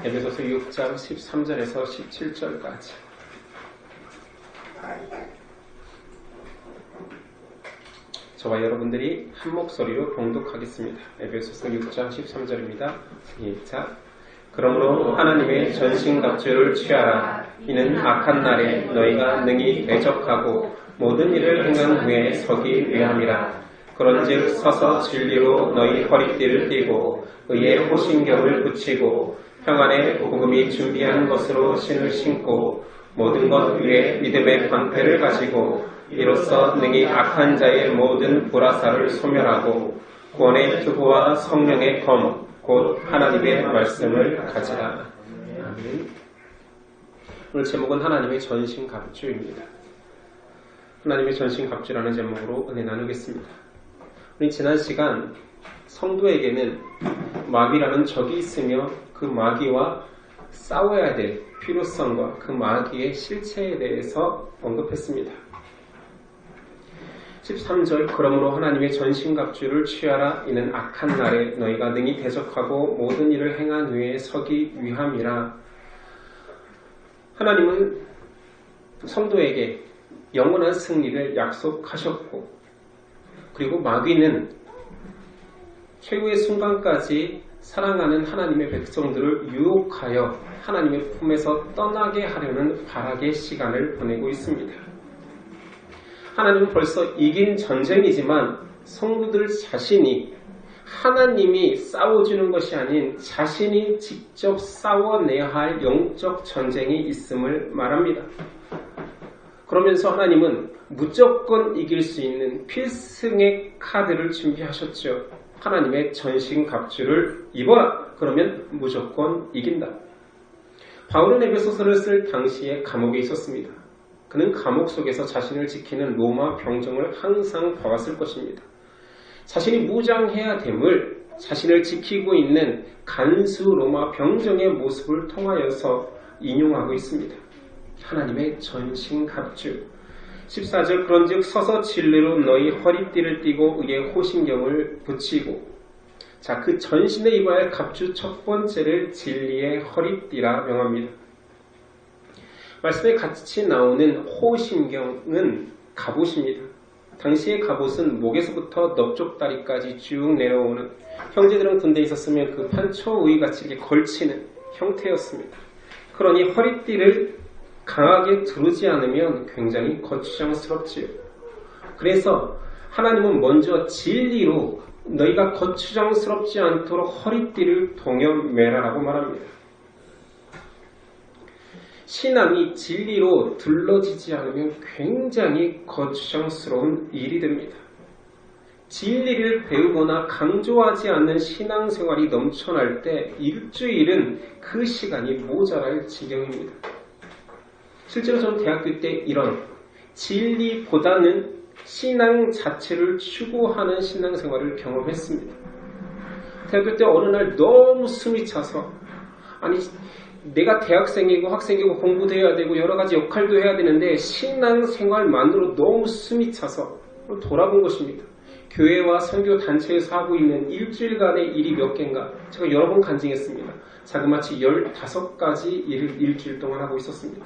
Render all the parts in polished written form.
에베소서 6장 13절에서 17절까지. 저와 여러분들이 한 목소리로 봉독하겠습니다. 에베소서 6장 13절입니다. 시작. 그러므로 하나님의 전신갑주를 취하라. 이는 악한 날에 너희가 능히 대적하고 모든 일을 행한 후에 서기 위함이라. 그런즉 서서 진리로 너희 허리띠를 띠고 의의 호신경을 붙이고 평안의 복음이 준비한 것으로 신을 신고 모든 것 위에 믿음의 방패를 가지고 이로써 능히 악한 자의 모든 불화살을 소멸하고 구원의 투구와 성령의 검 곧 하나님의 말씀을 가지라. 아멘. 오늘 제목은 하나님의 전신갑주입니다. 하나님의 전신갑주라는 제목으로 은혜 나누겠습니다. 우리 지난 시간 성도에게는 마귀라는 적이 있으며 그 마귀와 싸워야 될 필요성과 그 마귀의 실체에 대해서 언급했습니다. 13절 그러므로 하나님의 전신갑주를 취하라. 이는 악한 날에 너희가 능히 대적하고 모든 일을 행한 후에 서기 위함이라. 하나님은 성도에게 영원한 승리를 약속하셨고 그리고 마귀는 최후의 순간까지 사랑하는 하나님의 백성들을 유혹하여 하나님의 품에서 떠나게 하려는 발악의 시간을 보내고 있습니다. 하나님은 벌써 이긴 전쟁이지만 성도들 자신이 하나님이 싸워주는 것이 아닌 자신이 직접 싸워내야 할 영적 전쟁이 있음을 말합니다. 그러면서 하나님은 무조건 이길 수 있는 필승의 카드를 준비하셨죠. 하나님의 전신갑주를 입어라. 그러면 무조건 이긴다. 바울은 에베소서를 쓸 당시에 감옥에 있었습니다. 그는 감옥 속에서 자신을 지키는 로마 병정을 항상 봐왔을 것입니다. 자신이 무장해야 됨을 자신을 지키고 있는 간수 로마 병정의 모습을 통하여서 인용하고 있습니다. 하나님의 전신갑주. 14절 그런즉 서서 진리로 너희 허리띠를 띠고 의의 호신경을 붙이고. 자, 그 전신에 입어야 할 갑주 첫 번째를 진리의 허리띠라 명합니다. 말씀에 같이 나오는 호신경은 갑옷입니다. 당시의 갑옷은 목에서부터 넙죽다리까지 쭉 내려오는, 형제들은 군대에 있었으면 그 판초의 같이 이렇게 걸치는 형태였습니다. 그러니 허리띠를 강하게 두르지 않으면 굉장히 거추장스럽지요. 그래서 하나님은 먼저 진리로 너희가 거추장스럽지 않도록 허리띠를 동여매라라고 말합니다. 신앙이 진리로 둘러지지 않으면 굉장히 거추장스러운 일이 됩니다. 진리를 배우거나 강조하지 않는 신앙생활이 넘쳐날 때 일주일은 그 시간이 모자랄 지경입니다. 실제로 저는 대학교 때 이런 진리보다는 신앙 자체를 추구하는 신앙생활을 경험했습니다. 대학교 때 어느 날 너무 숨이 차서 내가 대학생이고 학생이고 공부도 해야 되고 여러 가지 역할도 해야 되는데 신앙생활만으로 너무 숨이 차서 돌아본 것입니다. 교회와 선교단체에서 하고 있는 일주일간의 일이 몇 개인가 제가 여러 번 간증했습니다. 자그마치 15가지 일을 일주일 동안 하고 있었습니다.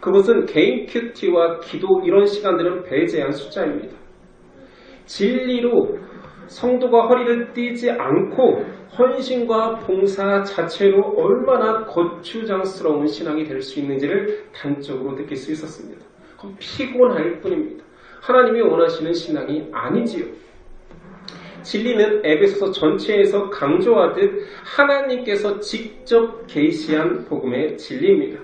그것은 개인 큐티와 기도 이런 시간들은 배제한 숫자입니다. 진리로 성도가 허리를 띠지 않고 헌신과 봉사 자체로 얼마나 거추장스러운 신앙이 될 수 있는지를 단적으로 느낄 수 있었습니다. 그럼 피곤할 뿐입니다. 하나님이 원하시는 신앙이 아니지요. 진리는 에베소서 전체에서 강조하듯 하나님께서 직접 계시한 복음의 진리입니다.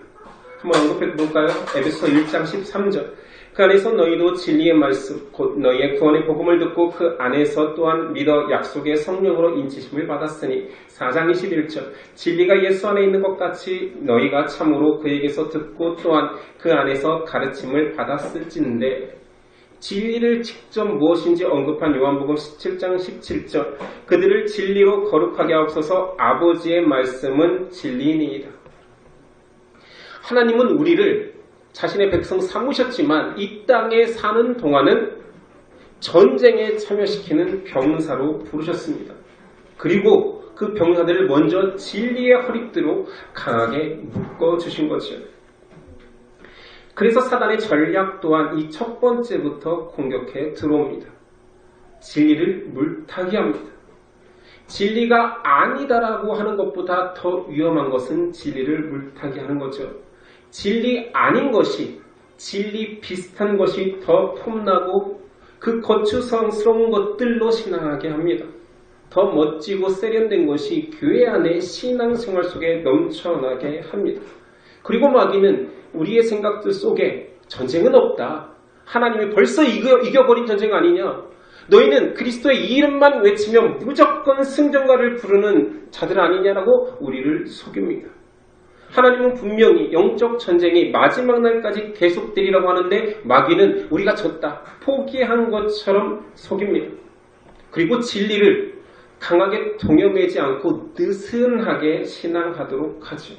한번 언급해 볼까요? 에베소서 1장 13절 그 안에서 너희도 진리의 말씀 곧 너희의 구원의 복음을 듣고 그 안에서 또한 믿어 약속의 성령으로 인치심을 받았으니 4장 21절 진리가 예수 안에 있는 것 같이 너희가 참으로 그에게서 듣고 또한 그 안에서 가르침을 받았을진데 진리를 직접 무엇인지 언급한 요한복음 17장 17절 그들을 진리로 거룩하게 하옵소서 아버지의 말씀은 진리이니이다. 하나님은 우리를 자신의 백성 삼으셨지만 이 땅에 사는 동안은 전쟁에 참여시키는 병사로 부르셨습니다. 그리고 그 병사들을 먼저 진리의 허리띠로 강하게 묶어주신 거죠. 그래서 사단의 전략 또한 이 첫 번째부터 공격해 들어옵니다. 진리를 물타기 합니다. 진리가 아니다라고 하는 것보다 더 위험한 것은 진리를 물타기 하는 거죠. 진리 아닌 것이, 진리 비슷한 것이 더 폼나고 그 거추성스러운 것들로 신앙하게 합니다. 더 멋지고 세련된 것이 교회 안의 신앙생활 속에 넘쳐나게 합니다. 그리고 마귀는 우리의 생각들 속에 전쟁은 없다. 하나님이 벌써 이겨버린 전쟁 아니냐. 너희는 그리스도의 이름만 외치면 무조건 승전가를 부르는 자들 아니냐라고 우리를 속입니다. 하나님은 분명히 영적 전쟁이 마지막 날까지 계속되리라고 하는데 마귀는 우리가 졌다, 포기한 것처럼 속입니다. 그리고 진리를 강하게 동여매지 않고 느슨하게 신앙하도록 하죠.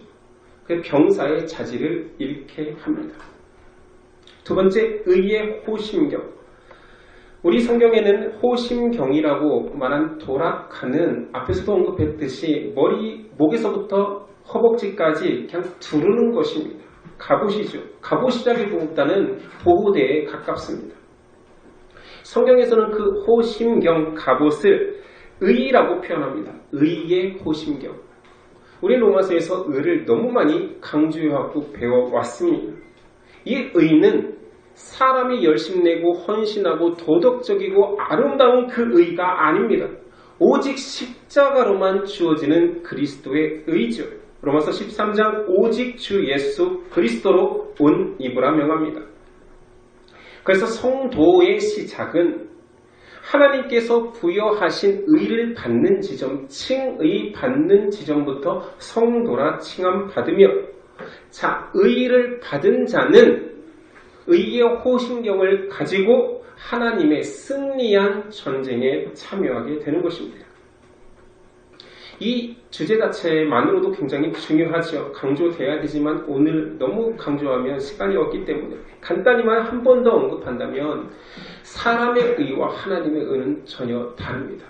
그 병사의 자질을 잃게 합니다. 두 번째, 의의 호심경. 우리 성경에는 호심경이라고 말한 도락하는 앞에서도 언급했듯이 목에서부터 허벅지까지 그냥 두르는 것입니다. 갑옷이죠. 갑옷이라기보다는 보호대에 가깝습니다. 성경에서는 그 호심경 갑옷을 의라고 표현합니다. 의의 호심경. 우리 로마서에서 의를 너무 많이 강조하고 배워왔습니다. 이 의는 사람이 열심내고 헌신하고 도덕적이고 아름다운 그 의가 아닙니다. 오직 십자가로만 주어지는 그리스도의 의죠. 로마서 13장 오직 주 예수 그리스도로 온 이브라 명합니다. 그래서 성도의 시작은 하나님께서 부여하신 의를 받는 지점, 칭의 받는 지점부터 성도라 칭함 받으며, 자, 의를 받은 자는 의의 호심경을 가지고 하나님의 승리한 전쟁에 참여하게 되는 것입니다. 이 주제 자체만으로도 굉장히 중요하죠. 강조돼야 되지만 오늘 너무 강조하면 시간이 없기 때문에 간단히만 한 번 더 언급한다면 사람의 의와 하나님의 의는 전혀 다릅니다.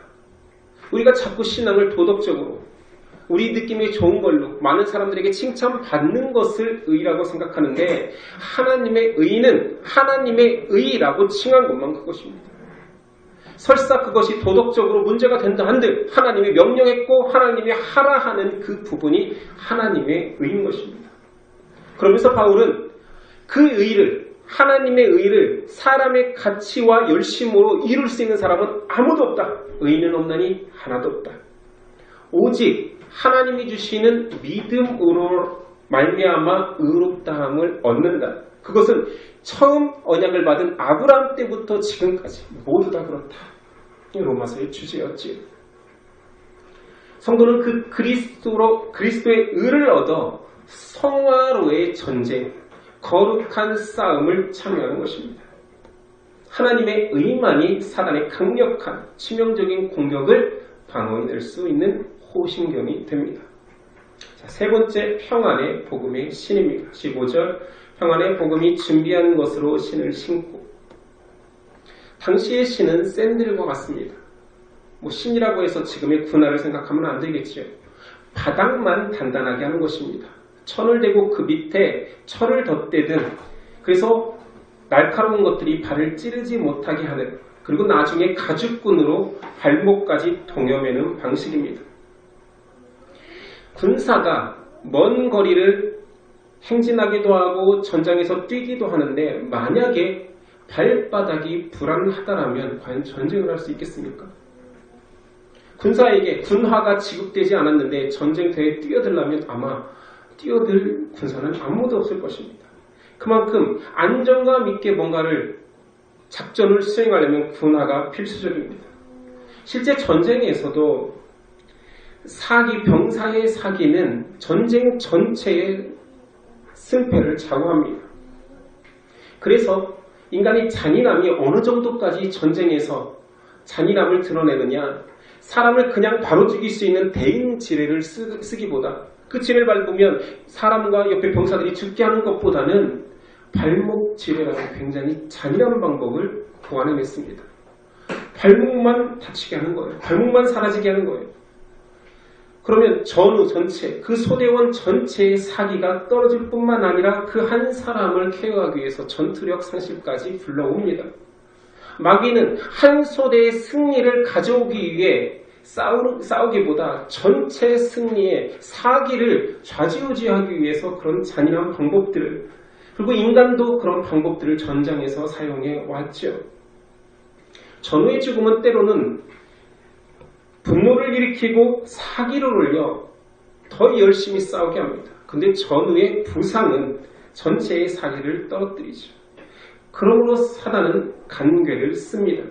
우리가 자꾸 신앙을 도덕적으로 우리 느낌이 좋은 걸로 많은 사람들에게 칭찬받는 것을 의라고 생각하는데 하나님의 의는 하나님의 의라고 칭한 것만 그것입니다. 설사 그것이 도덕적으로 문제가 된다 한들 하나님이 명령했고 하나님이 하라 하는 그 부분이 하나님의 의인 것입니다. 그러면서 바울은 그 의를, 하나님의 의를 사람의 가치와 열심으로 이룰 수 있는 사람은 아무도 없다. 의인은 없나니 하나도 없다. 오직 하나님이 주시는 믿음으로 말미암아 의롭다함을 얻는다. 그것은 처음 언약을 받은 아브라함 때부터 지금까지 모두 다 그렇다. 로마서의 주제였지요. 성도는 그 그리스도의 의를 얻어 성화로의 전쟁, 거룩한 싸움을 참여하는 것입니다. 하나님의 의만이 사단의 강력한 치명적인 공격을 방어해낼 수 있는 호심경이 됩니다. 자, 세 번째, 평안의 복음의 신입니다. 15절, 평안의 복음이 준비한 것으로 신을 신고. 당시의 신은 샌들과 같습니다. 신이라고 해서 지금의 군화를 생각하면 안 되겠지요. 바닥만 단단하게 하는 것입니다. 천을 대고 그 밑에 철을 덧대든, 그래서 날카로운 것들이 발을 찌르지 못하게 하는, 그리고 나중에 가죽끈으로 발목까지 동여매는 방식입니다. 군사가 먼 거리를 행진하기도 하고 전장에서 뛰기도 하는데 만약에 발바닥이 불안하다라면 과연 전쟁을 할 수 있겠습니까? 군사에게 군화가 지급되지 않았는데 전쟁터에 뛰어들려면 아마 뛰어들 군사는 아무도 없을 것입니다. 그만큼 안정감 있게 뭔가를 작전을 수행하려면 군화가 필수적입니다. 실제 전쟁에서도 병사의 사기는 전쟁 전체의 승패를 좌우합니다. 그래서 인간의 잔인함이 어느 정도까지 전쟁에서 잔인함을 드러내느냐, 사람을 그냥 바로 죽일 수 있는 대인 지뢰를 쓰기보다 그 지뢰를 밟으면 사람과 옆에 병사들이 죽게 하는 것보다는 발목 지뢰라는 굉장히 잔인한 방법을 고안해냈습니다. 발목만 다치게 하는 거예요. 발목만 사라지게 하는 거예요. 그러면 전후 전체, 그 소대원 전체의 사기가 떨어질 뿐만 아니라 그 한 사람을 케어하기 위해서 전투력 상실까지 불러옵니다. 마귀는 한 소대의 승리를 가져오기 위해 싸우기보다 전체 승리의 사기를 좌지우지하기 위해서 그런 잔인한 방법들을, 그리고 인간도 그런 방법들을 전장에서 사용해 왔죠. 전후의 죽음은 때로는 분노를 일으키고 사기를 올려 더 열심히 싸우게 합니다. 근데 전후의 부상은 전체의 사기를 떨어뜨리죠. 그러므로 사단은 간괴를 씁니다.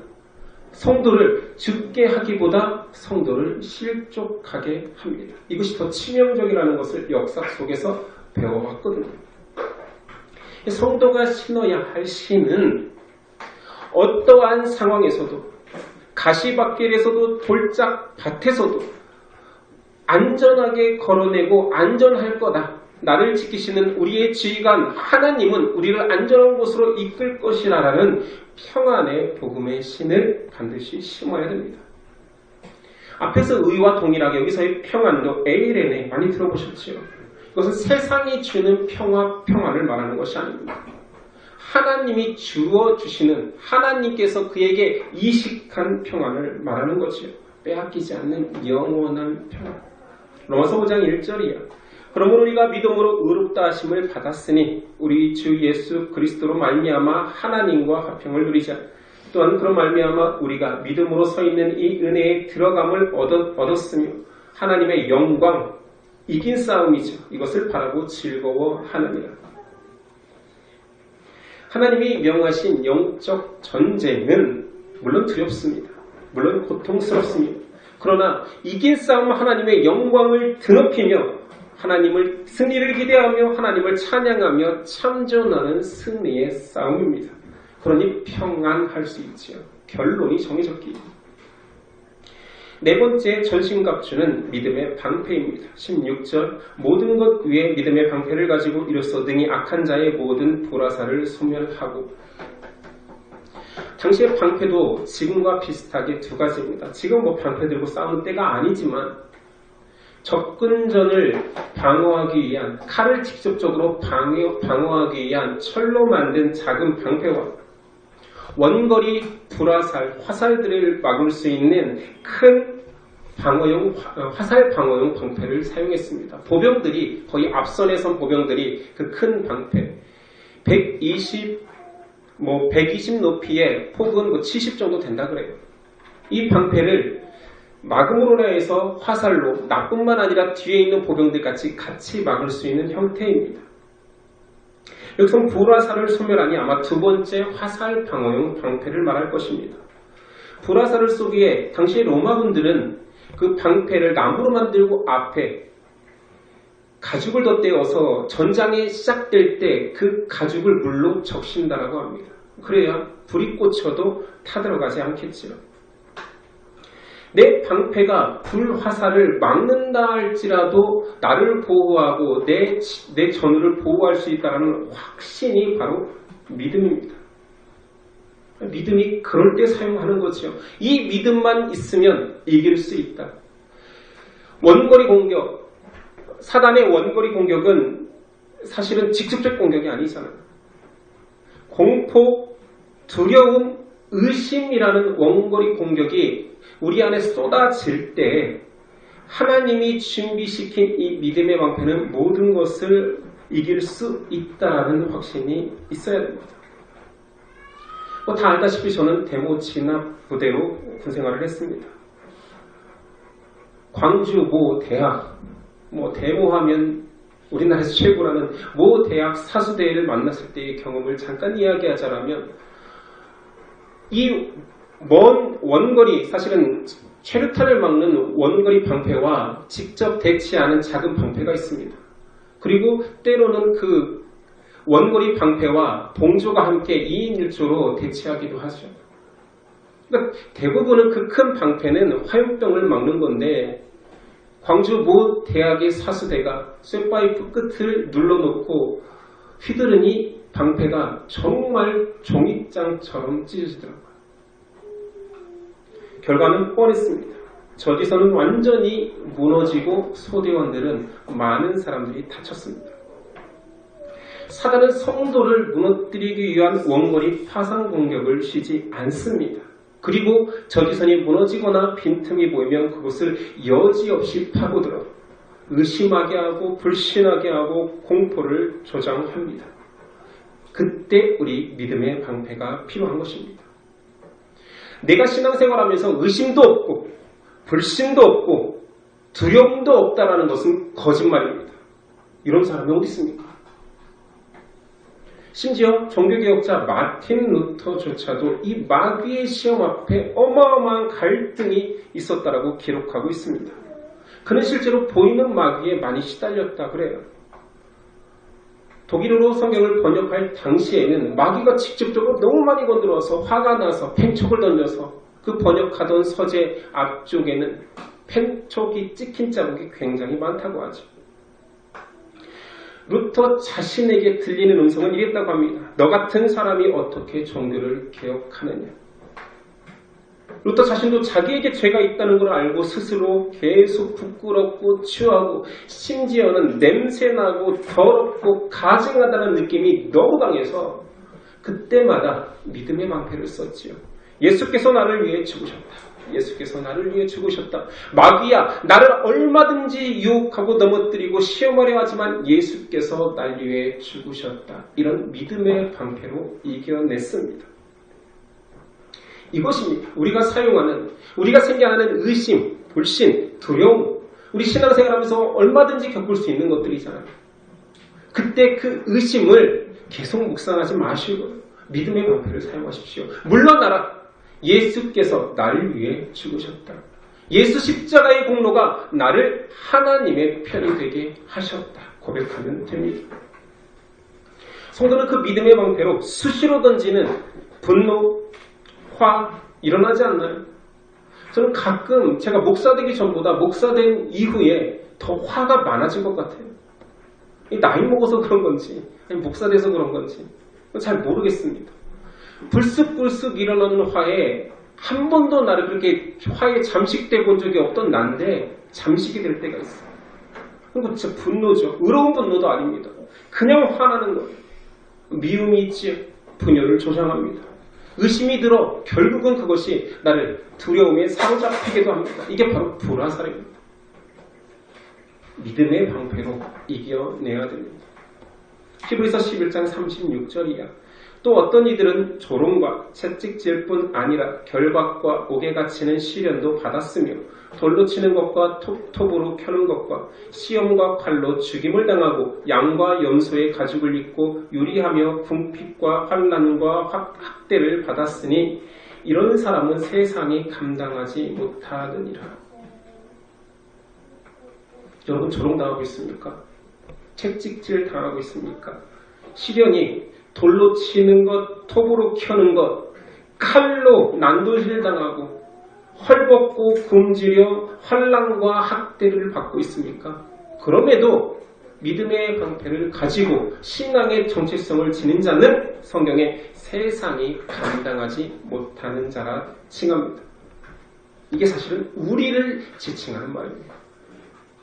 성도를 죽게 하기보다 성도를 실족하게 합니다. 이것이 더 치명적이라는 것을 역사 속에서 배워왔거든요. 성도가 신어야 할 신은 어떠한 상황에서도, 가시밭길에서도 돌짝밭에서도 안전하게 걸어내고 안전할 거다. 나를 지키시는 우리의 지휘관 하나님은 우리를 안전한 곳으로 이끌 것이라는 평안의 복음의 신을 반드시 심어야 됩니다. 앞에서 의와 동일하게 여기서의 평안도 에이레네 많이 들어보셨죠? 이것은 세상이 주는 평안을 말하는 것이 아닙니다. 하나님이 주어주시는, 하나님께서 그에게 이식한 평안을 말하는 거죠. 빼앗기지 않는 영원한 평안. 로마서 5장 1절이야. 그러므로 우리가 믿음으로 의롭다 하심을 받았으니 우리 주 예수 그리스도로 말미암아 하나님과 화평을 누리자. 또한 그런 말미암아 우리가 믿음으로 서 있는 이 은혜에 들어감을 얻었으며 하나님의 영광, 이긴 싸움이죠. 이것을 바라고 즐거워하느니라. 하나님이 명하신 영적 전쟁은 물론 두렵습니다. 물론 고통스럽습니다. 그러나 이긴 싸움 하나님의 영광을 드높이며 하나님을 승리를 기대하며 하나님을 찬양하며 참전하는 승리의 싸움입니다. 그러니 평안할 수 있지요. 결론이 정해졌기에. 네 번째 전신갑주는 믿음의 방패입니다. 16절 모든 것 위에 믿음의 방패를 가지고 이로써 능히 악한 자의 모든 보라사를 소멸하고. 당시의 방패도 지금과 비슷하게 두 가지입니다. 지금 방패 들고 싸우는 때가 아니지만 접근전을 방어하기 위한, 칼을 직접적으로 방어하기 위한 철로 만든 작은 방패와 원거리 불화살, 화살들을 막을 수 있는 큰 화살 방어용 방패를 사용했습니다. 보병들이, 거의 앞선에 선 보병들이 그 큰 방패 120 높이에 폭은 70 정도 된다 그래요. 이 방패를 막음으로 해서 화살로 나뿐만 아니라 뒤에 있는 보병들 같이 막을 수 있는 형태입니다. 여기서 불화살을 소멸하니 아마 두 번째 화살 방어용 방패를 말할 것입니다. 불화살을 쏘기에 당시 로마군들은 그 방패를 나무로 만들고 앞에 가죽을 덧대어서 전장이 시작될 때 그 가죽을 물로 적신다라고 합니다. 그래야 불이 꽂혀도 타들어가지 않겠지요. 내 방패가 불화살을 막는다 할지라도 나를 보호하고 내 전우를 보호할 수 있다는 확신이 바로 믿음입니다. 믿음이 그럴 때 사용하는 거죠. 이 믿음만 있으면 이길 수 있다. 원거리 공격, 사단의 원거리 공격은 사실은 직접적 공격이 아니잖아요. 공포, 두려움, 의심이라는 원거리 공격이 우리 안에 쏟아질 때 하나님이 준비시킨 이 믿음의 방패는 모든 것을 이길 수 있다는 확신이 있어야 됩니다. 다 알다시피 저는 대모 진압 부대로 군생활을 했습니다. 광주 모 대학, 대모하면 우리나라에서 최고라는 모 대학 사수대를 만났을 때의 경험을 잠깐 이야기하자면, 이 먼 원거리, 사실은 최루탄을 막는 원거리 방패와 직접 대치하는 작은 방패가 있습니다. 그리고 때로는 그 원거리 방패와 봉조가 함께 2인 1조로 대치하기도 하죠. 그러니까 대부분은 그 큰 방패는 화염병을 막는 건데, 광주 모 대학의 사수대가 쇠파이프 끝을 눌러놓고 휘두르니 방패가 정말 종이장처럼 찢어지더라고요. 결과는 뻔했습니다. 저지선은 완전히 무너지고 소대원들은 많은 사람들이 다쳤습니다. 사단은 성도를 무너뜨리기 위한 원거리 파상 공격을 쉬지 않습니다. 그리고 저지선이 무너지거나 빈틈이 보이면 그것을 여지없이 파고들어 의심하게 하고 불신하게 하고 공포를 조장합니다. 그때 우리 믿음의 방패가 필요한 것입니다. 내가 신앙생활하면서 의심도 없고 불신도 없고 두려움도 없다라는 것은 거짓말입니다. 이런 사람이 어디 있습니까? 심지어 종교개혁자 마틴 루터조차도 이 마귀의 시험 앞에 어마어마한 갈등이 있었다라고 기록하고 있습니다. 그는 실제로 보이는 마귀에 많이 시달렸다 그래요. 독일어로 성경을 번역할 당시에는 마귀가 직접적으로 너무 많이 건드려서 화가 나서 펜촉을 던져서 그 번역하던 서재 앞쪽에는 펜촉이 찍힌 자국이 굉장히 많다고 하죠. 루터 자신에게 들리는 음성은 이랬다고 합니다. 너 같은 사람이 어떻게 종교를 개혁하느냐. 루터 자신도 자기에게 죄가 있다는 걸 알고 스스로 계속 부끄럽고 추하고 심지어는 냄새나고 더럽고 가증하다는 느낌이 너무 강해서 그때마다 믿음의 방패를 썼지요. 예수께서 나를 위해 죽으셨다. 예수께서 나를 위해 죽으셨다. 마귀야, 나를 얼마든지 유혹하고 넘어뜨리고 시험하려 하지만 예수께서 날 위해 죽으셨다. 이런 믿음의 방패로 이겨냈습니다. 이것입니다. 우리가 사용하는, 우리가 생겨나는 의심, 불신, 두려움, 우리 신앙생활하면서 얼마든지 겪을 수 있는 것들이잖아요. 그때 그 의심을 계속 묵상하지 마시고 믿음의 방패를 사용하십시오. 물러나라. 예수께서 나를 위해 죽으셨다. 예수 십자가의 공로가 나를 하나님의 편이 되게 하셨다. 고백하면 됩니다. 성도는 그 믿음의 방패로 수시로 던지는 분노, 화 일어나지 않나요? 저는 가끔 제가 목사되기 전보다 목사된 이후에 더 화가 많아진 것 같아요. 나이 먹어서 그런 건지 아니면 목사돼서 그런 건지 잘 모르겠습니다. 불쑥불쑥 일어나는 화에 한 번도 나를 그렇게 화에 잠식돼 본 적이 없던 난데 잠식이 될 때가 있어요. 그거 진짜 분노죠. 의로운 분노도 아닙니다. 그냥 화나는 거예요. 미움이 있지 분열을 조장합니다. 의심이 들어 결국은 그것이 나를 두려움에 사로잡히기도 합니다. 이게 바로 불화살입니다. 믿음의 방패로 이겨내야 됩니다. 히브리서 11장 36절이야. 또 어떤 이들은 조롱과 채찍질 뿐 아니라 결박과 옥에 갇히는 시련도 받았으며 돌로 치는 것과 톱으로 켜는 것과 시험과 칼로 죽임을 당하고 양과 염소의 가죽을 입고 유리하며 궁핍과 환난과 학대를 받았으니 이런 사람은 세상이 감당하지 못하느니라. 여러분 조롱당하고 있습니까? 채찍질 당하고 있습니까? 시련이 돌로 치는 것, 톱으로 켜는 것, 칼로 난도질 당하고 헐벗고 굶주려 환난과 학대를 받고 있습니까? 그럼에도 믿음의 방패를 가지고 신앙의 정체성을 지닌 자는 성경에 세상이 감당하지 못하는 자라 칭합니다. 이게 사실은 우리를 지칭하는 말입니다.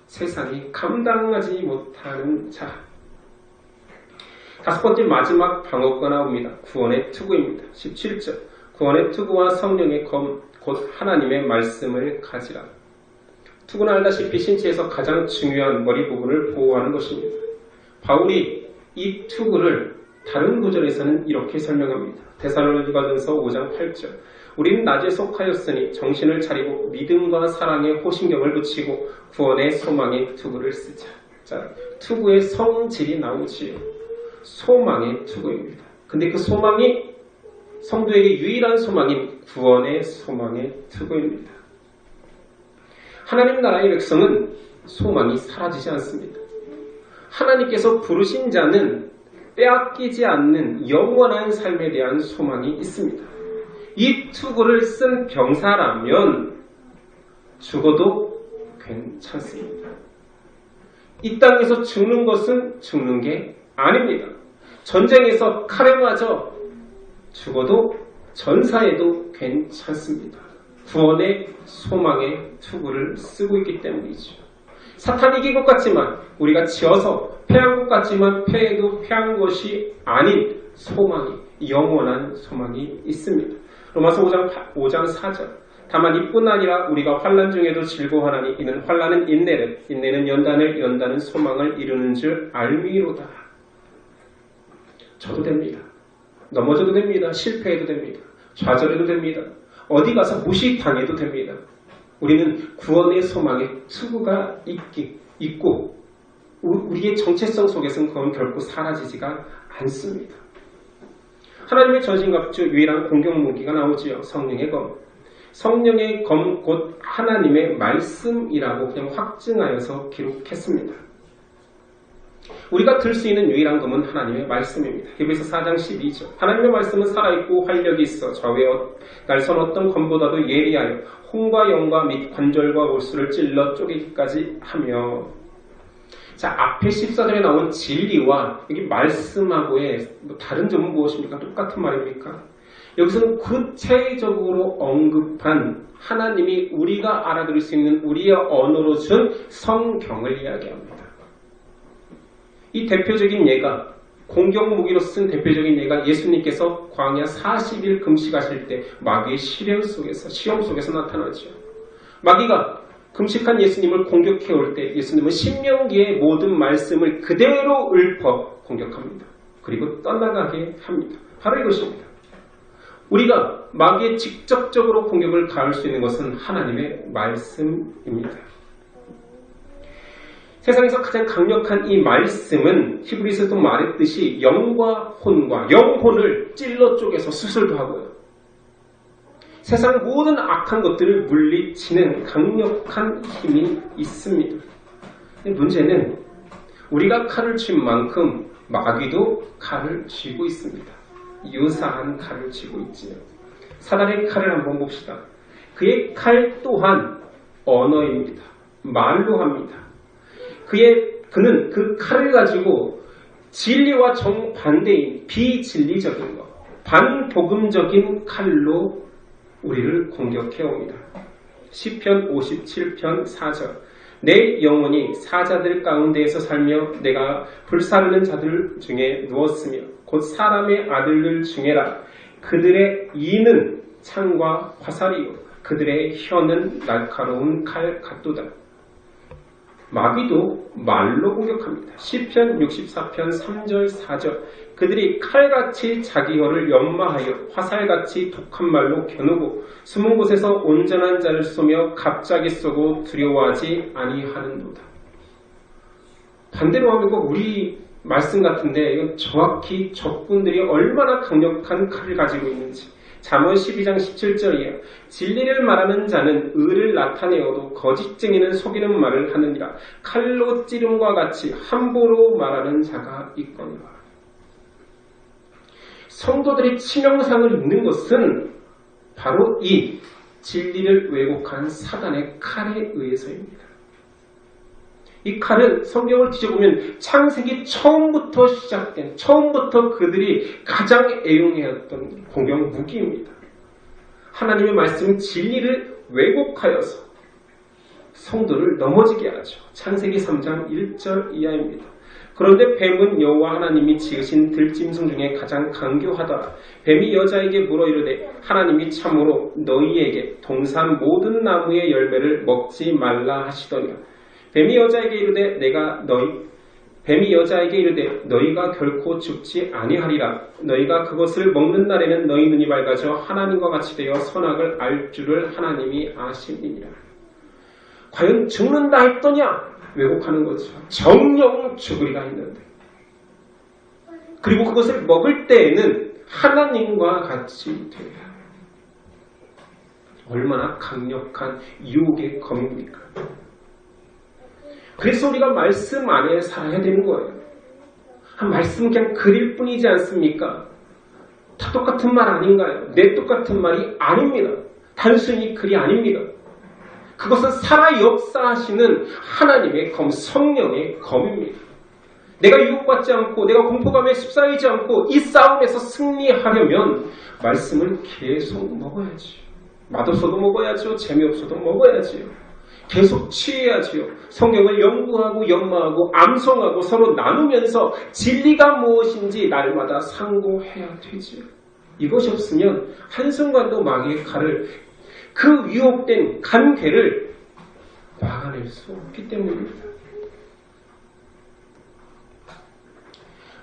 세상이 감당하지 못하는 자. 다섯 번째 마지막 방어가 나옵니다. 구원의 투구입니다. 17절. 구원의 투구와 성령의 검, 곧 하나님의 말씀을 가지라. 투구는 알다시피 신체에서 가장 중요한 머리 부분을 보호하는 것입니다. 바울이 이 투구를 다른 구절에서는 이렇게 설명합니다. 데살로니가전서 5장 8절. 우리는 낮에 속하였으니 정신을 차리고 믿음과 사랑에 호신경을 붙이고 구원의 소망의 투구를 쓰자. 자, 투구의 성질이 나오지요. 소망의 투구입니다. 근데 그 소망이 성도에게 유일한 소망인 구원의 소망의 투구입니다. 하나님 나라의 백성은 소망이 사라지지 않습니다. 하나님께서 부르신 자는 빼앗기지 않는 영원한 삶에 대한 소망이 있습니다. 이 투구를 쓴 병사라면 죽어도 괜찮습니다. 이 땅에서 죽는 것은 죽는 게 아닙니다. 전쟁에서 칼에 맞아 죽어도 전사해도 괜찮습니다. 구원의 소망의 투구를 쓰고 있기 때문이죠. 사탄이 이긴 것 같지만 우리가 지어서 패한 것 같지만 패해도 패한 것이 아닌 소망이, 영원한 소망이 있습니다. 로마서 5장 4절. 다만 이뿐 아니라 우리가 환난 중에도 즐거워하나니 이는 환난은 인내를, 인내는 연단을, 연단은 소망을 이루는 줄 알미로다. 저도 됩니다. 넘어져도 됩니다. 실패해도 됩니다. 좌절해도 됩니다. 어디 가서 무시당해도 됩니다. 우리는 구원의 소망의 투구가 있고 우리의 정체성 속에서는 그건 결코 사라지지가 않습니다. 하나님의 전신갑주 유일한 공격 무기가 나오지요. 성령의 검. 성령의 검 곧 하나님의 말씀이라고 그냥 확증하여서 기록했습니다. 우리가 들 수 있는 유일한 검은 하나님의 말씀입니다. 히브리서 4장 12절. 하나님의 말씀은 살아있고 활력이 있어 좌우에 날선 어떤 검보다도 예리하여 혼과 영과 및 관절과 골수를 찔러 쪼개기까지 하며. 자, 앞에 14절에 나온 진리와 여기 말씀하고의 다른 점은 무엇입니까? 똑같은 말입니까? 여기서는 구체적으로 언급한 하나님이 우리가 알아들을 수 있는 우리의 언어로 준 성경을 이야기합니다. 이 대표적인 예가, 공격 무기로 쓴 대표적인 예가 예수님께서 광야 40일 금식하실 때 마귀의 시험 속에서 나타나죠. 마귀가 금식한 예수님을 공격해 올 때 예수님은 신명기의 모든 말씀을 그대로 읊어 공격합니다. 그리고 떠나가게 합니다. 바로 이것입니다. 우리가 마귀에 직접적으로 공격을 가할 수 있는 것은 하나님의 말씀입니다. 세상에서 가장 강력한 이 말씀은 히브리서도 말했듯이 영과 혼과 영혼을 찔러 쪼개서 수술도 하고요. 세상 모든 악한 것들을 물리치는 강력한 힘이 있습니다. 문제는 우리가 칼을 쥔 만큼 마귀도 칼을 쥐고 있습니다. 유사한 칼을 쥐고 있지요. 사단의 칼을 한번 봅시다. 그의 칼 또한 언어입니다. 말로 합니다. 그는 그 칼을 가지고 진리와 정반대인 비진리적인 것, 반복음적인 칼로 우리를 공격해 옵니다. 시편 57편 4절. 내 영혼이 사자들 가운데에서 살며 내가 불사르는 자들 중에 누웠으며 곧 사람의 아들들 중에라. 그들의 이는 창과 화살이요 그들의 혀는 날카로운 칼 같도다. 마귀도 말로 공격합니다. 시편 64편 3절 4절. 그들이 칼같이 자기 혀를 연마하여 화살같이 독한 말로 겨누고 숨은 곳에서 온전한 자를 쏘며 갑자기 쏘고 두려워하지 아니하는도다. 반대로 하면 우리 말씀 같은데 이건 정확히 적군들이 얼마나 강력한 칼을 가지고 있는지. 잠언 12장 17절이에요. 진리를 말하는 자는 의를 나타내어도 거짓쟁이는 속이는 말을 하느니라. 칼로 찌름과 같이 함부로 말하는 자가 있거니와. 성도들이 치명상을 입는 것은 바로 이 진리를 왜곡한 사단의 칼에 의해서입니다. 이 칼은 성경을 뒤져보면 창세기 처음부터 그들이 가장 애용해왔던 공격 무기입니다. 하나님의 말씀 진리를 왜곡하여서 성도를 넘어지게 하죠. 창세기 3장 1절 이하입니다. 그런데 뱀은 여호와 하나님이 지으신 들짐승 중에 가장 강교하더라. 뱀이 여자에게 물어 이르되 하나님이 참으로 너희에게 동산 모든 나무의 열매를 먹지 말라 하시더니라. 뱀이 여자에게 이르되 너희가 결코 죽지 아니하리라. 너희가 그것을 먹는 날에는 너희 눈이 밝아져 하나님과 같이 되어 선악을 알 줄을 하나님이 아심이니라. 과연 죽는다 했더냐? 왜곡하는 거죠. 정령 죽으리라 했는데. 그리고 그것을 먹을 때에는 하나님과 같이 되리라. 얼마나 강력한 유혹의 검입니까? 그래서 우리가 말씀 안에 살아야 되는 거예요. 말씀은 그냥 글일 뿐이지 않습니까? 다 똑같은 말 아닌가요? 내 똑같은 말이 아닙니다. 단순히 글이 아닙니다. 그것은 살아 역사하시는 하나님의 검, 성령의 검입니다. 내가 유혹받지 않고 내가 공포감에 휩싸이지 않고 이 싸움에서 승리하려면 말씀을 계속 먹어야지. 맛없어도 먹어야죠. 재미없어도 먹어야지요. 계속 취해야지요. 성경을 연구하고 연마하고 암송하고 서로 나누면서 진리가 무엇인지 날마다 상고해야 되지요. 이것이 없으면 한순간도 마귀의 칼을, 그 유혹된 간괴를 막아낼 수 없기 때문입니다.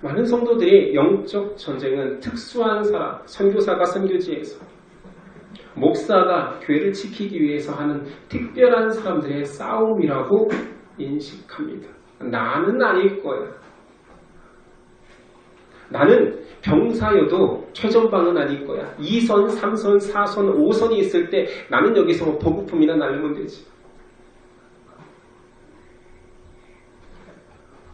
많은 성도들이 영적 전쟁은 특수한 사람, 선교사가 선교지에서, 목사가 교회를 지키기 위해서 하는 특별한 사람들의 싸움이라고 인식합니다. 나는 아닐 거야. 나는 병사여도 최전방은 아닐 거야. 2선, 3선, 4선, 5선이 있을 때 나는 여기서 뭐 보급품이나 날리면 되지.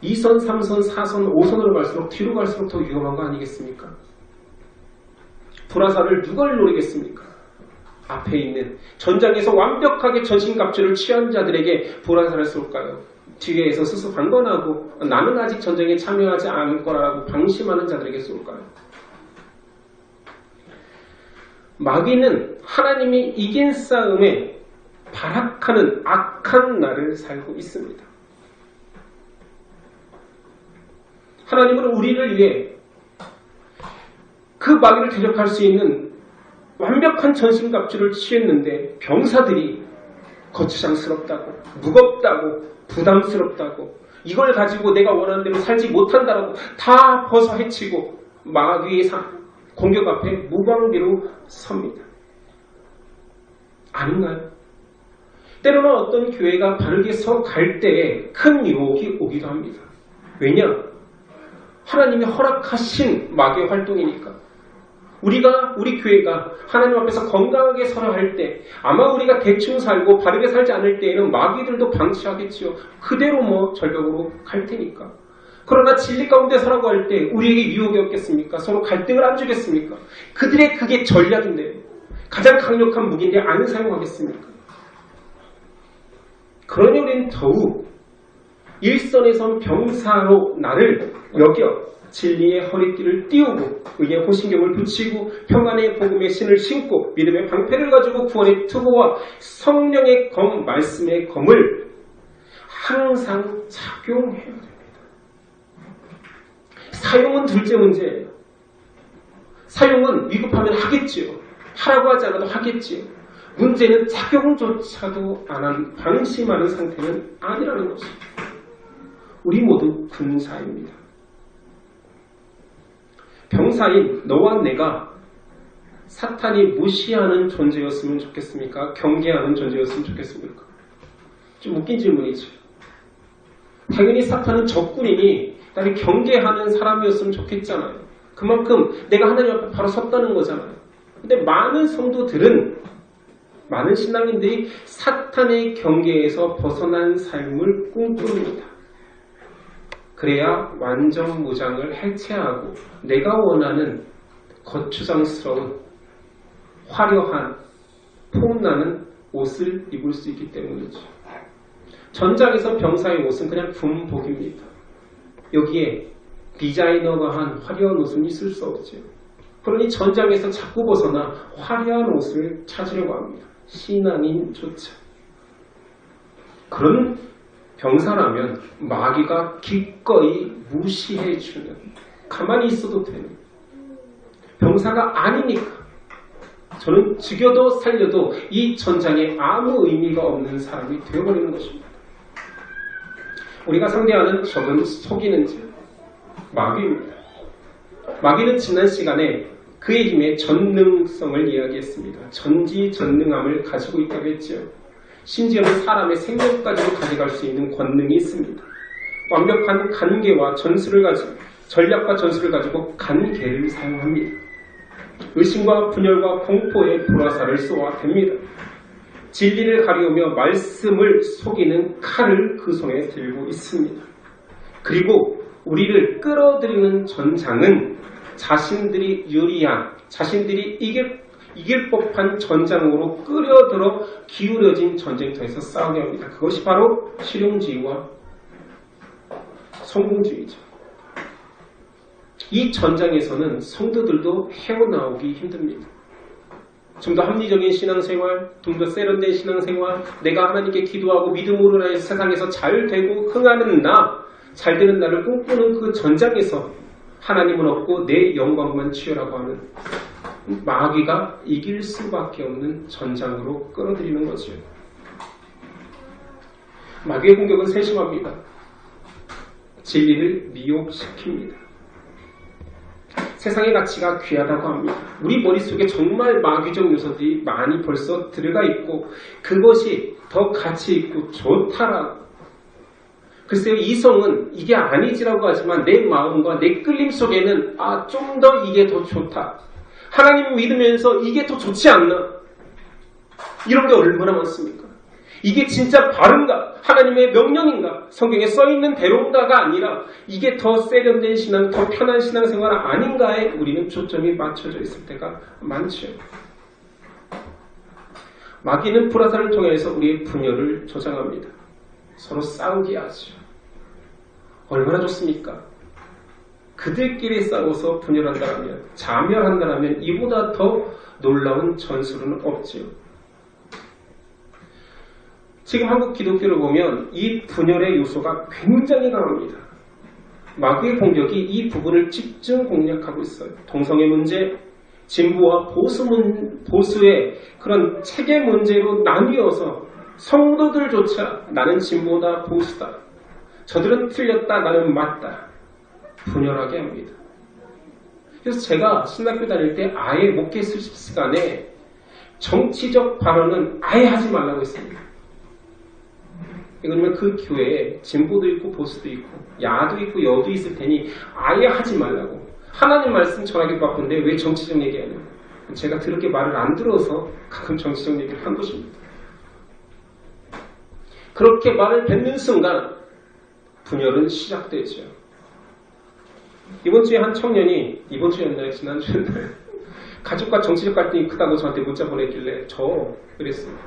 2선, 3선, 4선, 5선으로 갈수록 뒤로 갈수록 더 위험한 거 아니겠습니까? 불화살을 누굴 노리겠습니까? 앞에 있는 전장에서 완벽하게 전신갑주를 취한 자들에게 불화살을 쏠까요? 뒤에서 스스로 방관하고 나는 아직 전쟁에 참여하지 않을 거라고 방심하는 자들에게 쏠까요? 마귀는 하나님이 이긴 싸움에 발악하는 악한 날을 살고 있습니다. 하나님은 우리를 위해 그 마귀를 대적할 수 있는 완벽한 전신갑주를 취했는데 병사들이 거추장스럽다고, 무겁다고, 부담스럽다고, 이걸 가지고 내가 원하는 대로 살지 못한다라고 다 벗어 헤치고 마귀의 공격 앞에 무방비로 섭니다. 아닌가요? 때로는 어떤 교회가 바르게 서 갈 때에 큰 유혹이 오기도 합니다. 왜냐? 하나님이 허락하신 마귀의 활동이니까. 우리 교회가 하나님 앞에서 건강하게 서라 할 때, 아마 우리가 대충 살고 바르게 살지 않을 때에는 마귀들도 방치하겠지요. 그대로 절벽으로 갈 테니까. 그러나 진리 가운데 서라고 할 때 우리에게 유혹이 없겠습니까? 서로 갈등을 안 주겠습니까? 그들의 그게 전략인데, 가장 강력한 무기인데 안 사용하겠습니까? 그러니 우리는 더욱 일선에선 병사로 나를 여겨 진리의 허리띠를 띄우고 의의 호신경을 붙이고 평안의 복음의 신을 신고 믿음의 방패를 가지고 구원의 투구와 성령의 검, 말씀의 검을 항상 착용해야 됩니다. 사용은 둘째 문제예요. 사용은 위급하면 하겠지요. 하라고 하지 않아도 하겠지요. 문제는 착용조차도 안 한 방심하는 상태는 아니라는 것입니다. 우리 모두 군사입니다. 병사인 너와 내가 사탄이 무시하는 존재였으면 좋겠습니까? 경계하는 존재였으면 좋겠습니까? 좀 웃긴 질문이죠. 당연히 사탄은 적군이니 나를 경계하는 사람이었으면 좋겠잖아요. 그만큼 내가 하나님 앞에 바로 섰다는 거잖아요. 근데 많은 성도들은, 많은 신앙인들이 사탄의 경계에서 벗어난 삶을 꿈꿉니다. 그래야 완전 무장을 해체하고 내가 원하는 거추장스러운 화려한 폼나는 옷을 입을 수 있기 때문이죠. 전장에서 병사의 옷은 그냥 군복입니다. 여기에 디자이너가 한 화려한 옷은 있을 수 없죠. 그러니 전장에서 자꾸 벗어나 화려한 옷을 찾으려고 합니다. 신앙인조차. 그런 병사라면 마귀가 기꺼이 무시해주는, 가만히 있어도 되는 병사가 아니니까 저는 죽여도 살려도 이 전장에 아무 의미가 없는 사람이 되어버리는 것입니다. 우리가 상대하는 적은 속이는 자, 마귀입니다. 마귀는 지난 시간에 그의 힘의 전능성을 이야기했습니다. 전지전능함을 가지고 있다고 했지요. 심지어는 사람의 생명까지도 가져갈 수 있는 권능이 있습니다. 완벽한 간계와 전략과 전술을 가지고 간계를 사용합니다. 의심과 분열과 공포의 불화살을 쏘아댑니다. 진리를 가리우며 말씀을 속이는 칼을 그 손에 들고 있습니다. 그리고 우리를 끌어들이는 전장은 자신들이 유리한, 자신들이 이길 법한 전장으로 끌어들어 기울어진 전쟁터에서 싸우게 합니다. 그것이 바로 실용주의와 성공주의죠. 이 전장에서는 성도들도 헤어나오기 힘듭니다. 좀 더 합리적인 신앙생활, 좀 더 세련된 신앙생활, 내가 하나님께 기도하고 믿음으로 인해 세상에서 잘 되고 흥하는 나, 잘 되는 나를 꿈꾸는 그 전장에서 하나님은 없고 내 영광만 취하라고 하는 마귀가 이길 수밖에 없는 전장으로 끌어들이는 거죠. 마귀의 공격은 세심합니다. 진리를 미혹시킵니다. 세상의 가치가 귀하다고 합니다. 우리 머릿속에 정말 마귀적 요소들이 많이 벌써 들어가 있고 그것이 더 가치 있고 좋다라고. 글쎄요, 이성은 이게 아니지라고 하지만 내 마음과 내 끌림 속에는 좀 더 이게 더 좋다. 하나님 믿으면서 이게 더 좋지 않나? 이런 게 얼마나 많습니까? 이게 진짜 바른가? 하나님의 명령인가? 성경에 써있는 대로인가가 아니라 이게 더 세련된 신앙, 더 편한 신앙생활 아닌가에 우리는 초점이 맞춰져 있을 때가 많죠. 마귀는 불화살을 통해서 우리의 분열을 조장합니다. 서로 싸우게 하죠. 얼마나 좋습니까? 그들끼리 싸워서 분열한다면, 자멸한다면 이보다 더 놀라운 전술은 없지요. 지금 한국 기독교를 보면 이 분열의 요소가 굉장히 강합니다. 마귀의 공격이 이 부분을 집중 공략하고 있어요. 동성애 문제, 진보와 보수의 그런 체계 문제로 나뉘어서 성도들조차 나는 진보다 보수다. 저들은 틀렸다, 나는 맞다. 분열하게 합니다. 그래서 제가 신학교 다닐 때 아예 목회 수십 시간에 정치적 발언은 아예 하지 말라고 했습니다. 왜냐면 그 교회에 진보도 있고 보수도 있고 야도 있고 여도 있을 테니 아예 하지 말라고. 하나님 말씀 전하기 바쁜데 왜 정치적 얘기하냐고. 제가 그렇게 말을 안 들어서 가끔 정치적 얘기를 한 것입니다. 그렇게 말을 뱉는 순간 분열은 시작되죠. 이번 주에 한 청년이, 이번 주였나요? 지난주였나요? 가족과 정치적 갈등이 크다고 저한테 문자 보내길래 그랬습니다.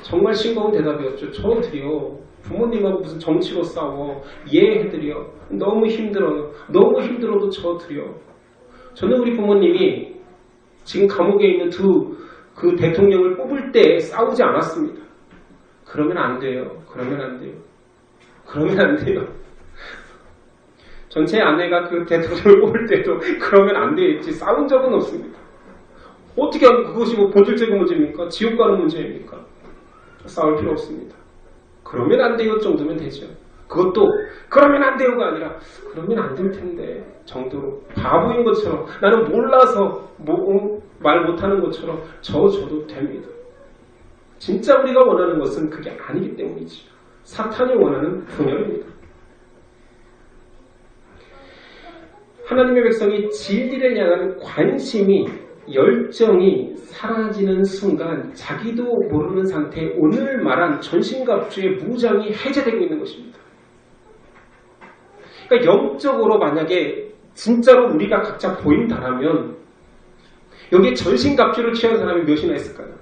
정말 싱거운 대답이었죠. 저도요. 부모님하고 무슨 정치로 싸워. 이해해드려. 너무 힘들어요. 너무 힘들어도 저도요. 저는 우리 부모님이 지금 감옥에 있는 그 대통령을 뽑을 때 싸우지 않았습니다. 그러면 안 돼요. 그러면 안 돼요. 그러면 안 돼요. 전체 아내가 그 대통령을 뽑을 때도 그러면 안 되겠지. 싸운 적은 없습니다. 어떻게 하면 그것이 뭐 본질적인 문제입니까? 지옥 가는 문제입니까? 싸울 필요 없습니다. 그러면 안 돼요 정도면 되죠. 그것도 그러면 안 돼요가 아니라 그러면 안 될 텐데 정도로 바보인 것처럼 나는 몰라서 말 못하는 것처럼 저도 됩니다. 진짜 우리가 원하는 것은 그게 아니기 때문이죠. 사탄이 원하는 분열입니다. 하나님의 백성이 진리를 향한 관심이 열정이 사라지는 순간 자기도 모르는 상태에 오늘 말한 전신갑주의 무장이 해제되고 있는 것입니다. 그러니까 영적으로 만약에 진짜로 우리가 각자 보인다라면 여기에 전신갑주를 취한 사람이 몇이나 있을까요?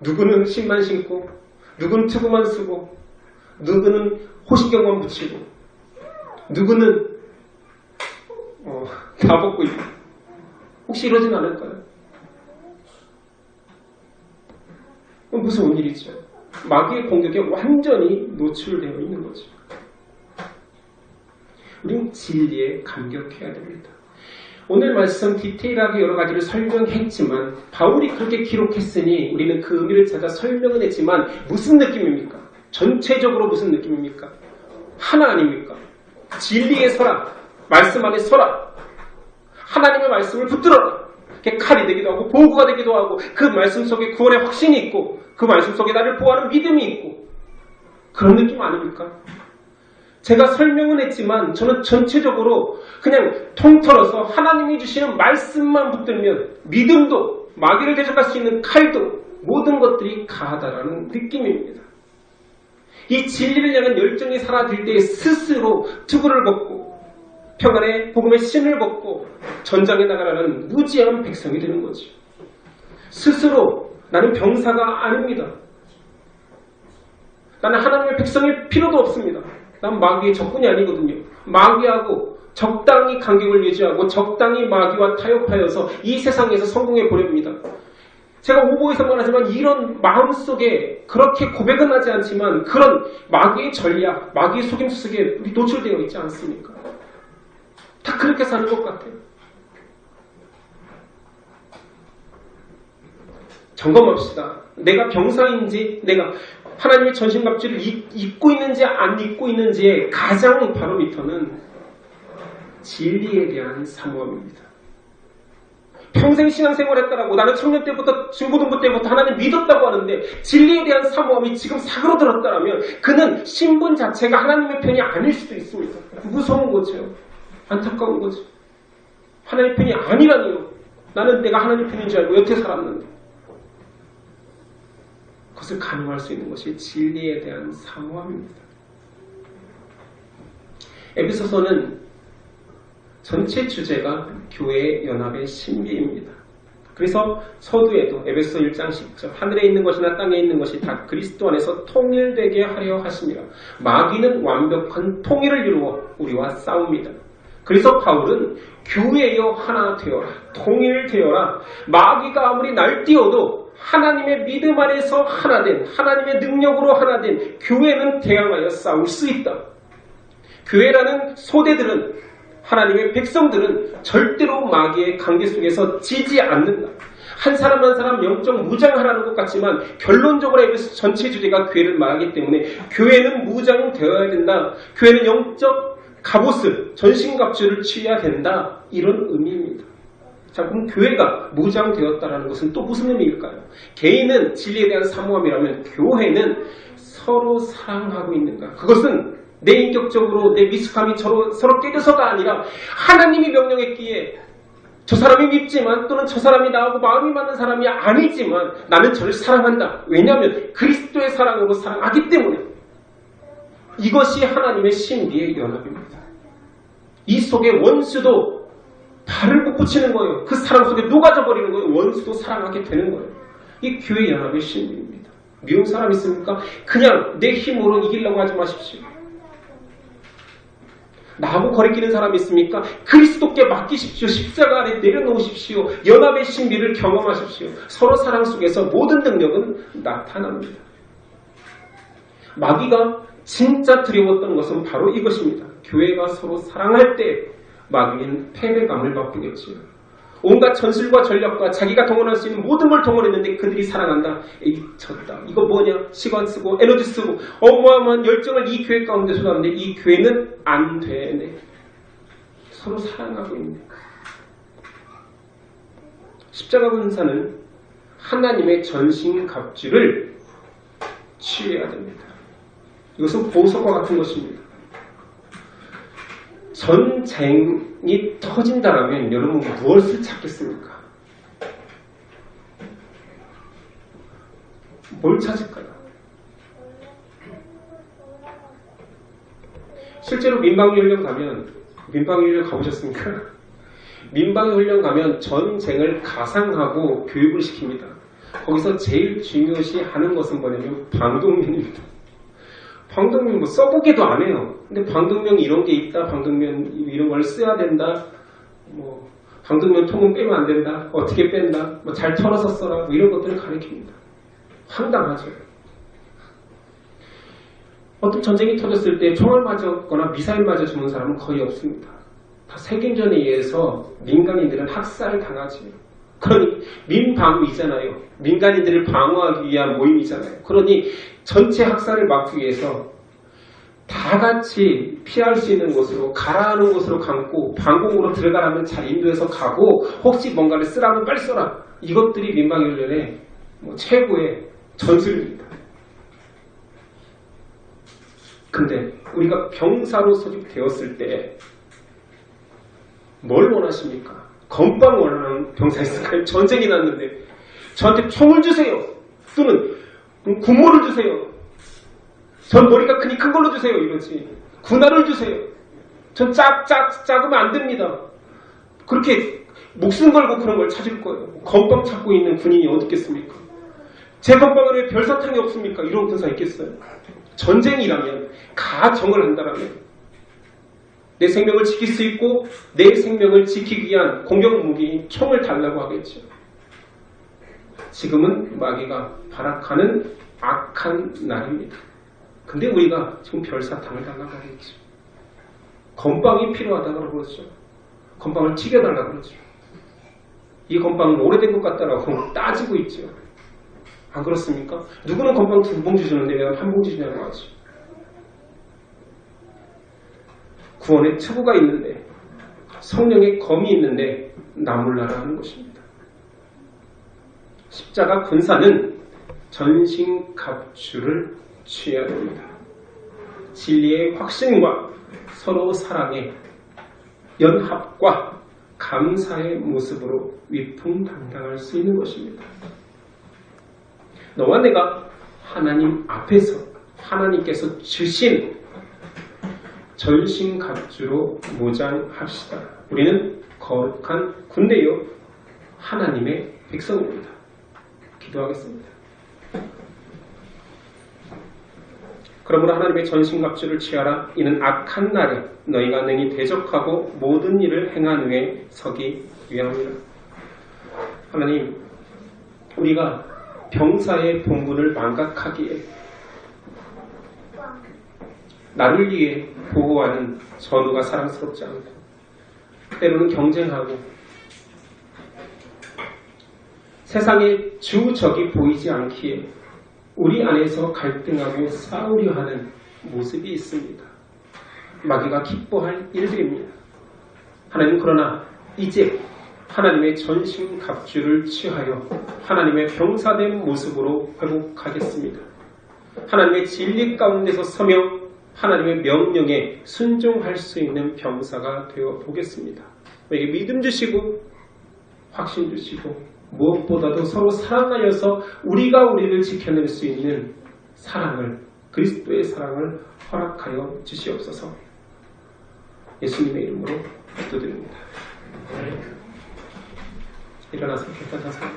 누구는 신만 신고 누구는 투구만 쓰고 누구는 호신경만 붙이고 누구는 다 벗고 있고 혹시 이러진 않을까요? 무서운 일이죠. 마귀의 공격에 완전히 노출되어 있는 거죠. 우리는 진리에 감격해야 됩니다. 오늘 말씀 디테일하게 여러 가지를 설명했지만 바울이 그렇게 기록했으니 우리는 그 의미를 찾아 설명은 했지만 무슨 느낌입니까? 전체적으로 무슨 느낌입니까? 하나 아닙니까? 진리에 서라. 말씀 안에 서라. 하나님의 말씀을 붙들어라. 그게 칼이 되기도 하고 보호구가 되기도 하고 그 말씀 속에 구원의 확신이 있고 그 말씀 속에 나를 보호하는 믿음이 있고 그런 느낌 아닙니까? 제가 설명은 했지만 저는 전체적으로 그냥 통틀어서 하나님이 주시는 말씀만 붙들면 믿음도 마귀를 대적할 수 있는 칼도 모든 것들이 가하다라는 느낌입니다. 이 진리를 향한 열정이 사라질 때 스스로 투구를 벗고 평안의 복음의 신을 벗고 전장에 나가라는 무지한 백성이 되는 거죠. 스스로 나는 병사가 아닙니다. 나는 하나님의 백성일 필요도 없습니다. 난 마귀의 적군이 아니거든요. 마귀하고 적당히 간격을 유지하고 적당히 마귀와 타협하여서 이 세상에서 성공해 보렵니다. 제가 오보에서 말하지만 이런 마음속에 그렇게 고백은 하지 않지만 그런 마귀의 전략, 마귀의 속임수 속에 우리 노출되어 있지 않습니까? 다 그렇게 사는 것 같아요. 점검합시다. 내가 병사인지 내가 하나님의 전신갑주를 입고 있는지 안 입고 있는지의 가장 바로미터는 진리에 대한 사모함입니다. 평생 신앙생활했다라고 나는 청년 때부터 중고등부 때부터 하나님 믿었다고 하는데 진리에 대한 사모함이 지금 사그러들었다라면 그는 신분 자체가 하나님의 편이 아닐 수도 있습니다. 무서운 거죠. 안타까운 거죠. 하나님의 편이 아니라니요. 나는 내가 하나님의 편인 줄 알고 여태 살았는데. 그것을 가능할 수 있는 것이 진리에 대한 사모함입니다. 에베소서는 전체 주제가 교회의 연합의 신비입니다. 그래서 서두에도 에베소 1장 10절 하늘에 있는 것이나 땅에 있는 것이 다 그리스도 안에서 통일되게 하려 하심이라. 마귀는 완벽한 통일을 이루어 우리와 싸웁니다. 그래서 바울은 교회여 하나 되어라, 통일되어라. 마귀가 아무리 날뛰어도 하나님의 믿음 안에서 하나된, 하나님의 능력으로 하나된 교회는 대항하여 싸울 수 있다. 교회라는 소대들은, 하나님의 백성들은 절대로 마귀의 관계 속에서 지지 않는다. 한 사람 한 사람 영적 무장하라는 것 같지만 결론적으로 에베소 전체 주제가 교회를 말하기 때문에 교회는 무장되어야 된다. 교회는 영적 갑옷을, 전신갑주를 취해야 된다. 이런 의미입니다. 자, 그럼 교회가 무장되었다는 것은 또 무슨 의미일까요? 개인은 진리에 대한 사모함이라면 교회는 서로 사랑하고 있는가? 그것은 내 인격적으로 내 미숙함이 서로 깨져서가 아니라 하나님이 명령했기에 저 사람이 밉지만 또는 저 사람이 나하고 마음이 맞는 사람이 아니지만 나는 저를 사랑한다. 왜냐하면 그리스도의 사랑으로 사랑하기 때문에. 이것이 하나님의 신비의 연합입니다. 이 속에 원수도 발을 못 붙이는 거예요. 그 사랑 속에 녹아져 버리는 거예요. 원수도 사랑하게 되는 거예요. 이 교회 연합의 신비입니다. 미운 사람 있습니까? 그냥 내 힘으로 이기려고 하지 마십시오. 나하고 거리끼는 사람이 있습니까? 그리스도께 맡기십시오. 십자가 아래 내려놓으십시오. 연합의 신비를 경험하십시오. 서로 사랑 속에서 모든 능력은 나타납니다. 마귀가 진짜 두려웠던 것은 바로 이것입니다. 교회가 서로 사랑할 때 마귀는 패배감을 맛보겠지요. 온갖 전술과 전략과 자기가 동원할 수 있는 모든 걸 동원했는데 그들이 사랑한다. 에이, 졌다. 이거 뭐냐? 시간 쓰고 에너지 쓰고 어마어마한 열정을 이 교회 가운데 쏟았는데 이 교회는 안 되네. 서로 사랑하고 있네. 십자가 군사는 하나님의 전신갑주를 취해야 됩니다. 이것은 보석과 같은 것입니다. 전쟁이 터진다라면 여러분 무엇을 찾겠습니까? 뭘 찾을까요? 실제로 민방위 훈련 가면, 민방위 훈련 가보셨습니까? 민방위 훈련 가면 전쟁을 가상하고 교육을 시킵니다. 거기서 제일 중요시 하는 것은 뭐냐면 방독면입니다. 방독면 뭐 써보기도 안 해요. 근데 방독면 이런 게 있다, 방독면 이런 걸 써야 된다, 뭐 방독면 통은 빼면 안 된다, 어떻게 뺀다, 뭐 잘 털어서 써라, 뭐 이런 것들을 가르칩니다. 황당하죠. 어떤 전쟁이 터졌을 때 총알 맞았거나 미사일 맞아 죽는 사람은 거의 없습니다. 다 세균전에 의해서 민간인들은 학살을 당하지. 그러니 민방위잖아요. 민간인들을 방어하기 위한 모임이잖아요. 그러니 전체 학살을 막기 위해서 다 같이 피할 수 있는 곳으로 가라앉는 곳으로 감고 방공으로 들어가라면 잘 인도해서 가고 혹시 뭔가를 쓰라면 빨리 써라. 이것들이 민방위훈련의 최고의 전술입니다. 근데 우리가 병사로 소집되었을 때 뭘 원하십니까? 건빵 원하는 병사 있을까요? 전쟁이 났는데 저한테 총을 주세요. 또는 군모를 주세요. 전 머리가 크니 큰 걸로 주세요. 이러지. 군화를 주세요. 전 작으면 안 됩니다. 그렇게 목숨 걸고 그런 걸 찾을 거예요. 건빵 찾고 있는 군인이 어디 있겠습니까? 제 건빵에 왜 별사탕이 없습니까? 이런 군사 있겠어요? 전쟁이라면 가정을 한다라면 내 생명을 지킬 수 있고 내 생명을 지키기 위한 공격 무기인 총을 달라고 하겠죠. 지금은 마귀가 발악하는 악한 날입니다. 근데 우리가 지금 별사탕을 달라고 하겠죠. 건빵이 필요하다고 그러죠. 건빵을 튀겨달라고 그러죠. 이 건빵은 오래된 것 같다라고 따지고 있죠. 안 그렇습니까? 누구는 건빵 2봉지 주는데 왜 한 봉지 주냐고 하죠. 구원의 투구가 있는데, 성령의 검이 있는데 나몰라라 하는 것입니다. 십자가 군사는 전신갑주를 취해야 됩니다. 진리의 확신과 서로 사랑의 연합과 감사의 모습으로 위풍당당할 수 있는 것입니다. 너와 내가 하나님 앞에서 하나님께서 주신 전신갑주로 무장합시다. 우리는 거룩한 군대요 하나님의 백성입니다. 기도하겠습니다. 그러므로 하나님의 전신갑주를 취하라. 이는 악한 날에 너희가 능히 대적하고 모든 일을 행한 후에 서기 위함이라. 하나님, 우리가 병사의 본분을 망각하기에 나를 위해 보호하는 전우가 사랑스럽지 않고 때로는 경쟁하고 세상에 주적이 보이지 않기에 우리 안에서 갈등하고 싸우려 하는 모습이 있습니다. 마귀가 기뻐할 일들입니다. 하나님, 그러나 이제 하나님의 전신갑주를 취하여 하나님의 병사된 모습으로 회복하겠습니다. 하나님의 진리 가운데서 서며 하나님의 명령에 순종할 수 있는 병사가 되어 보겠습니다. 우리에게 믿음 주시고 확신 주시고 무엇보다도 서로 사랑하여서 우리가 우리를 지켜낼 수 있는 사랑을, 그리스도의 사랑을 허락하여 주시옵소서. 예수님의 이름으로 기도드립니다. 일어나서 기도하세요.